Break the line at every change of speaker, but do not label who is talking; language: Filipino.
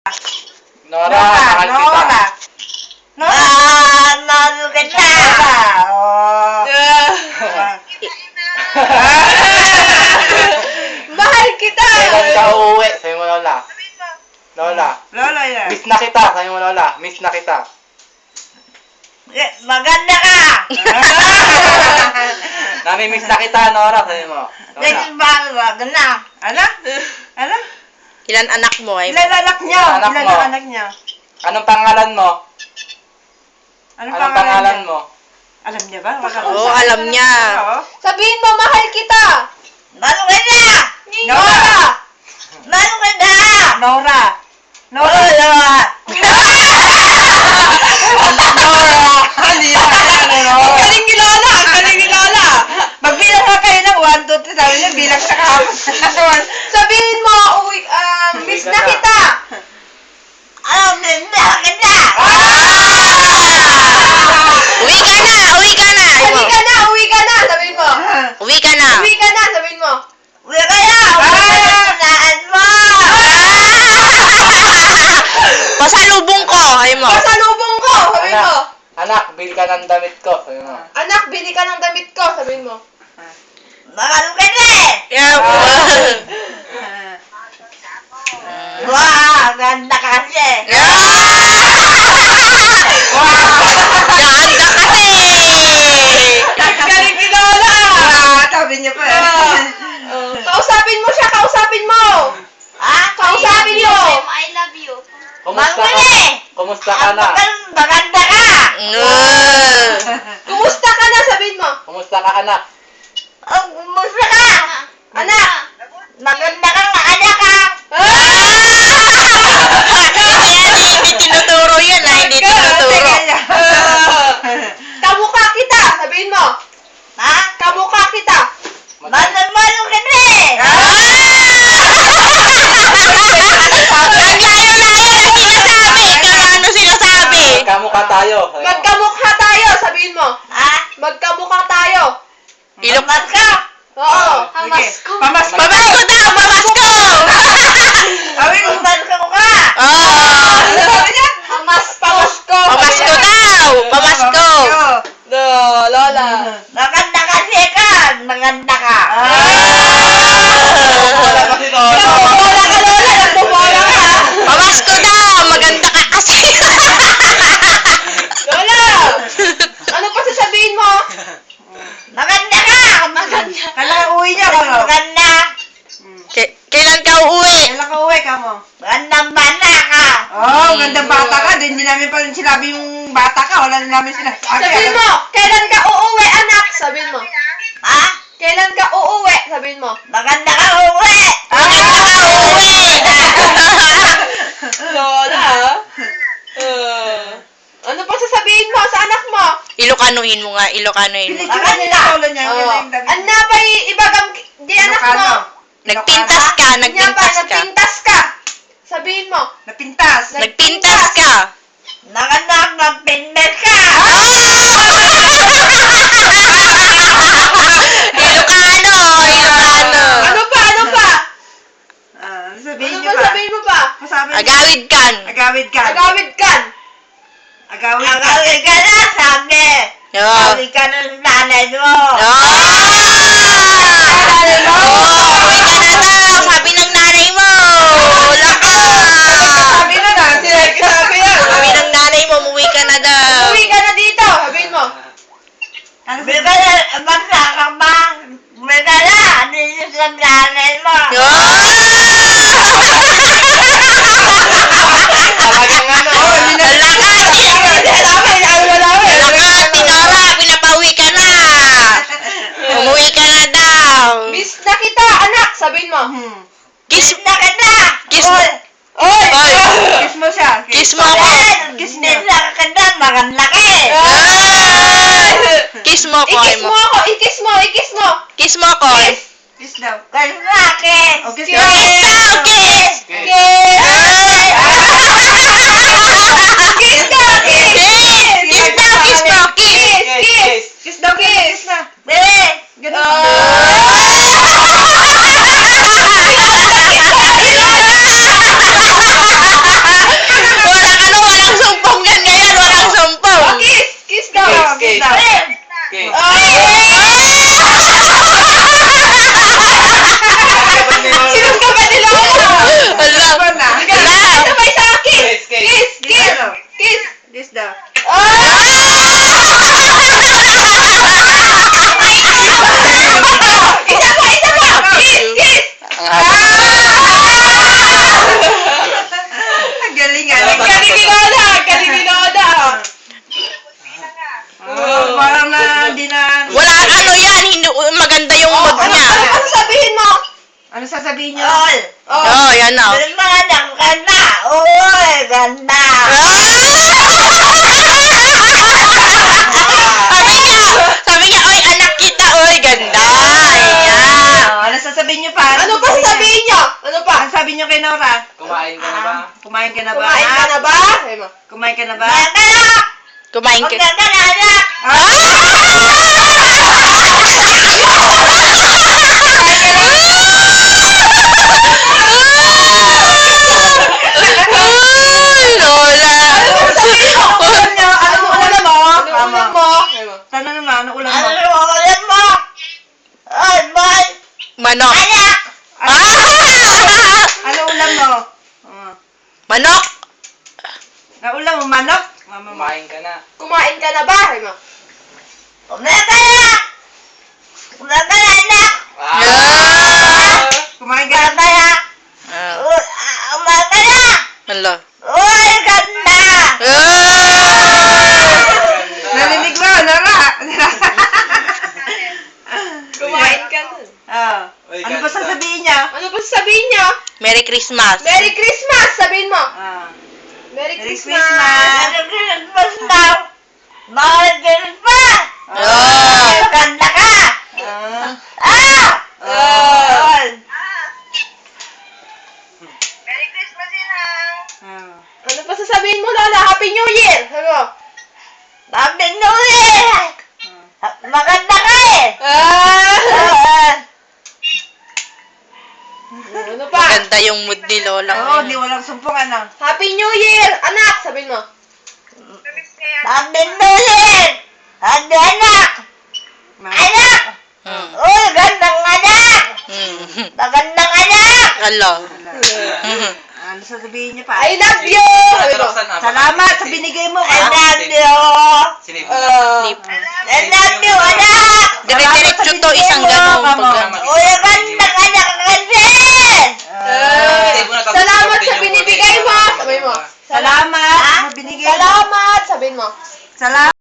Nora, mahal kita.
Mahal kita. Mahal kita.
Kailan ka uuwi? Sabi mo, Lola. Lola.
Lola yan.
Miss na kita. Sabi mo, Lola. Miss na kita.
Maganda ka.
Nami-miss na kita, Nora. Sabi mo. Lola.
Maganda. Ano? Ano?
Ilan anak mo ay?
Ilan anak niya?
Anak
Ilan
mo.
ang anak niya?
Anong pangalan mo?
Anong
Anong pangalan mo?
Alam niya ba?
Oo, alam niya.
Oo.
Sabihin mo, mahal kita!
Mahal ka na!
Nora!
Mahal ka na! Nora! Nora! Nora! Nora! Hindi na Nora! Ang galing ni Lola! Ang galing ni Lola! Magbilang ka kayo ng 1, 2, 3, sabi niya, bilang sa kahapon.
Sabihin mo, miss na kita!
Miss na kita!
Uwi ka na! Uwi ka na!
Uwi ka na! Uwi ka na! Sabihin mo!
Uwi ka na!
Uwi ka na! Sabihin mo!
Uwi ka na! Saan mo?
Pasalubong ko! Ay mo!
Pasalubong ko! Sabihin mo!
Anak, bili ka ng damit ko. Sabi mo.
Anak, bili ka ng damit ko! Sabihin mo!
Mahal ka na!
Yeah.
Wow! Ganda kasi!
Ganda kasi!
Galing ni Lola! Sabi niya pa
Kausapin mo siya! Kausapin mo! Kausapin mo!
I love you.
Kumusta ka? Kumusta ka na?
Maganda ka!
Kumusta ka na? Sabihin mo!
Kumusta ka, anak?
Kumusta ka?
Anak!
Maganda ka nga, anak ka!
Hindi tinuturo yan ah! Hindi tinuturo!
Kamukha kita! Sabihin mo!
Ha?
Kamukha kita!
Malo ka na eh!
Ang layo-layo na sinasabi! Ano sinasabi?
Kamukha tayo. Sabi mo.
Magkamukha tayo! Sabihin mo!
Ha?
Magkamukha tayo!
Ilok
Pamas ka?
Oo!
Pamasko. Pamasko.
Pamasko daw! Pamasko!
Sabi mo, pamasko ka!
Oh!
Ano sabi niya?
Pamasko!
Pamasko daw! Pamasko!
No, Lola!
Maganda kasi ka! Maganda ka!
Wala kasi, Lola.
Nagbobola ka, Lola! Nagbobola ka!
Pamasko daw! Maganda ka kasi!
Lola! Ano pa sasabihin mo?
Maganda ka! Maganda. Kailangan uwi niya ko, no? Maganda.
Kailan ka uuwi?
Kailan ka uwi ka mo? Magandang bata ka. Oh, magandang bata ka. Hindi namin pa rin sinabi yung bata ka. Wala rin namin sinasabi.
Sabihin mo, kailan ka uuwi, anak? Sabihin mo.
Ha?
Kailan ka uuwi? Sabihin mo.
Maganda ka uwi.
Maganda ka uuwi!
Lola? Ano pa sasabihin mo sa anak mo?
Ilokanuhin mo nga, Ilocanohin mo.
Maganda.
Anna pa ibagam di anak mo.
Nagpintas ka,
Nya pa,
nagpintas ka.
nagpintas ka. Sabihin mo.
Napintas.
Nagpintas ka.
Maganda magpintas ka.
Ilocano, Ilocano.
Ano pa? Ano pa?
Sabihin
Ano
niyo
pa
pa.
sabihin mo pa?
Agawid kan.
Agawid ka.
Agawid kan.
Agawid ka na, sabi.
Yo.
Agawid ka ng nanay mo.
Uwi ka na daw, sabi ng nanay mo. Laka.
Sabi na na.
Sabi yan.
Sabi ng nanay mo, umuwi ka na daw.
Uwi ka na dito. Sabihin mo.
May ka na, magsaka ba? May ka na, hindi sa nanay mo.
Yo.
Talagang ano.
Laka. Laka, Tinora, pinapauwi ka na. Umuwi ka na daw.
Miss na kita, anak. Sabihin mo.
Kiss,
Na kita!
kiss mo.
Oy!
Oy.
Kiss mo siya.
Kiss mo ako.
Kiss mo siya. Kita, maganda ka eh.
Kiss mo ako.
Ikis mo ako. Ikis mo. Ikis mo.
Kiss mo ako.
Kiss daw. Kiss na, kiss.
Oh,
Kiss
Kiss daw, kiss.
Kiss! Kiss ka! Kiss!
Kiss daw, kiss mo, kiss.
Kiss!
Kiss daw, kiss na. Ganun.
ano?
Madam ka na. Uy, ganda.
Sabi niya, oy, anak kita, oy, ganda. Ayan.
Ano sasabihin niyo pa?
Ano pa sabihin niyo? Ano pa?
Ano sabi niyo kay Nora?
Kumain ka na ba?
Kumain ka na ba?
Kumain ka na ba? Sabi mo.
Kumain ka na ba?
Kumain ka. Ay, Lola.
Ulam niyo? Ano ulam mo?
Ano ulam mo? Sabi mo.
Tanong naman, ano ulam mo?
ulam mo? Ay, boy. Manok.
Ano ulam mo?
Manok.
Ano ulam mo? Manok? Mama mo.
Kumain ka na.
Kumain ka na ba? Sabi mo.
Kumain ka na, anak.
Ah!
Kumain ka na.
Kumain ka na. Hala.
Uy, ganda. Narinig mo, Nora?
Kumain ka na.
Uy,
Ano pa
ganda.
sasabihin niya?
Ano pa sabihin niyo?
Merry Christmas.
Merry Christmas! Sabihin mo. Merry
Merry
Christmas!
Christmas.
Merry Christmas. Oh.
Ganda ka.
Ano pa sasabihin mo, Lola? Happy New Year! Sabi mo.
Happy New Year. Maganda ka eh.
Ano pa?
Maganda yung mood ni Lola.
Oo, di walang sumpong ano.
Happy New Year! Anak! Sabihin mo.
Happy New Year. Happy anak. Anak.
Mm.
Uy, gandang anak.
Mm.
Magandang anak.
Hala.
Ano sasabihin niya pa?
I love you! Sabi mo.
Salamat sa binigay mo.
I love
you.
Sinip
I love you, anak.
Dire-diretso to, isang ganong program.
Uy, gandang anak kasi.
Salamat sa binibigay mo! Sabi mo.
Salamat. Sa binigay mo.
Salamat! Sabihin mo.
Salamat.